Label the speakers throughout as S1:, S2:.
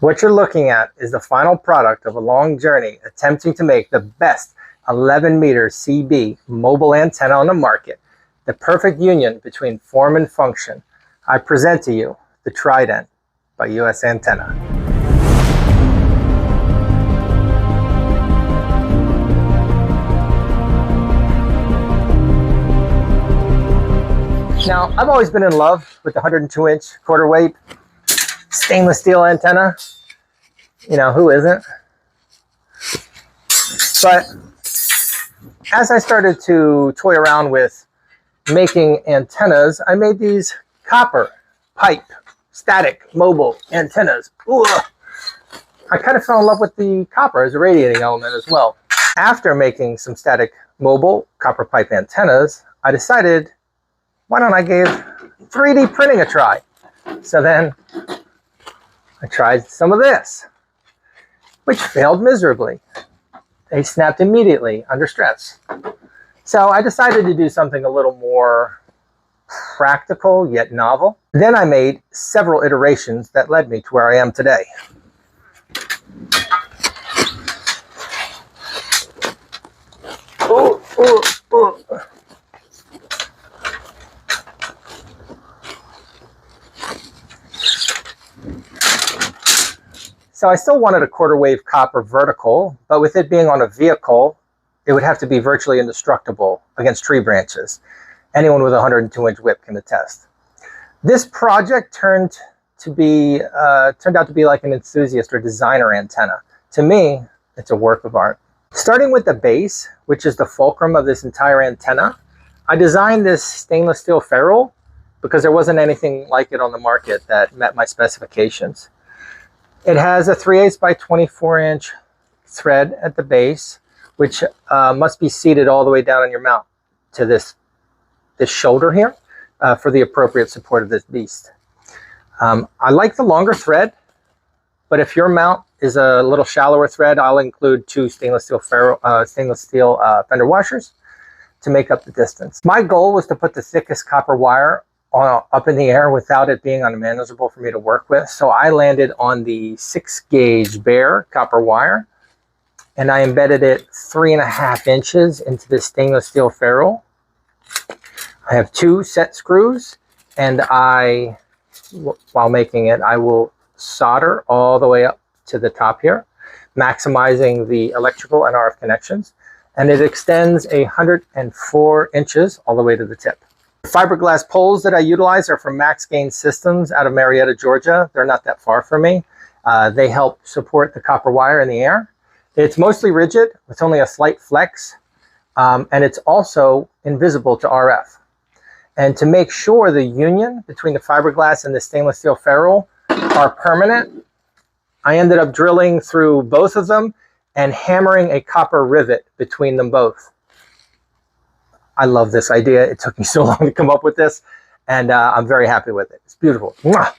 S1: What you're looking at is the final product of a long journey attempting to make the best 11-meter CB mobile antenna on the market, the perfect union between form and function. I present to you the Trident by US Antenna. Now, I've always been in love with the 102-inch quarter wave stainless steel antenna. You know, who isn't? But as I started to toy around with making antennas, I made these copper pipe static mobile antennas. Ooh. I kind of fell in love with the copper as a radiating element as well. After making some static mobile copper pipe antennas, I decided, why don't I give 3D printing a try? So then I tried some of this, which failed miserably. They snapped immediately under stress. So I decided to do something a little more practical yet novel. Then I made several iterations that led me to where I am today. Ooh, ooh, ooh. So I still wanted a quarter wave copper vertical, but with it being on a vehicle, it would have to be virtually indestructible against tree branches. Anyone with a 102-inch whip can attest. This project turned out to be like an enthusiast or designer antenna. To me, it's a work of art. Starting with the base, which is the fulcrum of this entire antenna, I designed this stainless steel ferrule because there wasn't anything like it on the market that met my specifications. It has a 3/8 by 24-inch thread at the base, which must be seated all the way down on your mount to this shoulder here for the appropriate support of this beast. I like the longer thread, but if your mount is a little shallower thread, I'll include 2 stainless steel fender washers to make up the distance. My goal was to put the thickest copper wire up in the air without it being unmanageable for me to work with. So I landed on the 6-gauge bare copper wire, and I embedded it 3.5 inches into this stainless steel ferrule. I have 2 set screws, and while making it, I will solder all the way up to the top here, maximizing the electrical and RF connections, and it extends 104 inches all the way to the tip. The fiberglass poles that I utilize are from Max Gain Systems out of Marietta, Georgia. They're not that far from me. They help support the copper wire in the air. It's mostly rigid with only a slight flex, and it's also invisible to RF. And to make sure the union between the fiberglass and the stainless steel ferrule are permanent, I ended up drilling through both of them and hammering a copper rivet between them both. I love this idea. It took me so long to come up with this, and I'm very happy with it. It's beautiful. Mwah!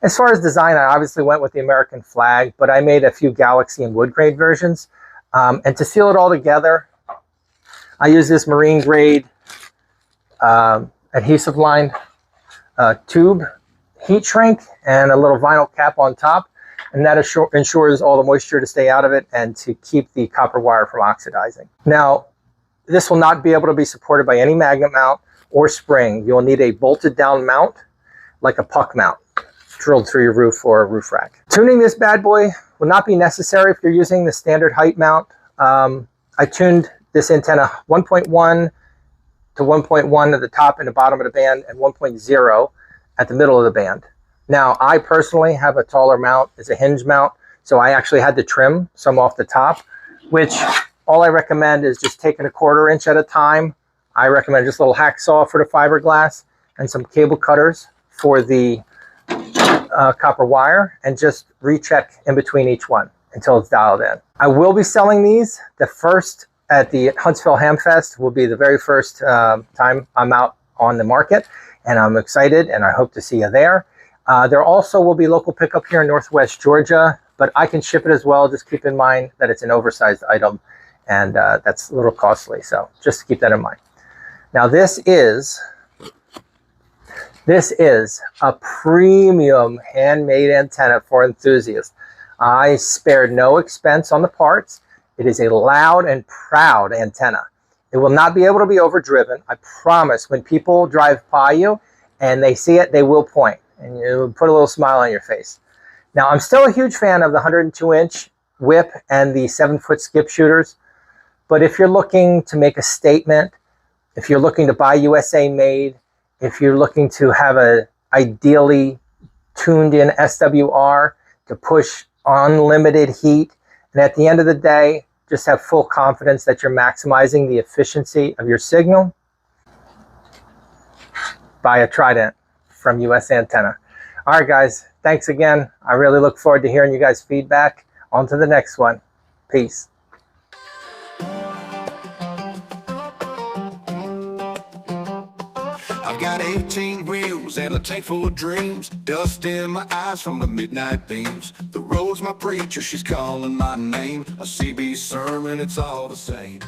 S1: As far as design, I obviously went with the American flag, but I made a few Galaxy and wood grade versions. And to seal it all together, I use this marine grade adhesive lined tube heat shrink and a little vinyl cap on top. And that ensures all the moisture to stay out of it and to keep the copper wire from oxidizing. Now, this will not be able to be supported by any magnet mount or spring. You'll need a bolted down mount, like a puck mount, drilled through your roof or a roof rack. Tuning this bad boy will not be necessary if you're using the standard height mount. I tuned this antenna 1.1 to 1.1 at the top and the bottom of the band, and 1.0 at the middle of the band. Now, I personally have a taller mount. It's a hinge mount, so I actually had to trim some off the top, which all I recommend is just taking a 1/4 inch at a time. I recommend just a little hacksaw for the fiberglass and some cable cutters for the copper wire, and just recheck in between each one until it's dialed in. I will be selling these. The first at the Huntsville Hamfest will be the very first time I'm out on the market, and I'm excited, and I hope to see you there. There also will be local pickup here in Northwest Georgia, but I can ship it as well. Just keep in mind that it's an oversized item, and that's a little costly, so just keep that in mind. Now, this is This is a premium handmade antenna for enthusiasts. I spared no expense on the parts. It is a loud and proud antenna. It will not be able to be overdriven. I promise when people drive by you and they see it, they will point and you put a little smile on your face. Now, I'm still a huge fan of the 102-inch whip and the 7-foot skip shooters. But if you're looking to make a statement, if you're looking to buy USA made, if you're looking to have a ideally tuned in SWR to push unlimited heat, and at the end of the day, just have full confidence that you're maximizing the efficiency of your signal, buy a Trident from US Antenna. All right, guys, thanks again. I really look forward to hearing you guys' feedback. On to the next one. Peace.
S2: I've got 18 wheels and a tank full of dreams, dust in my eyes from the midnight beams. The road's my preacher, she's calling my name. A CB sermon, it's all the same.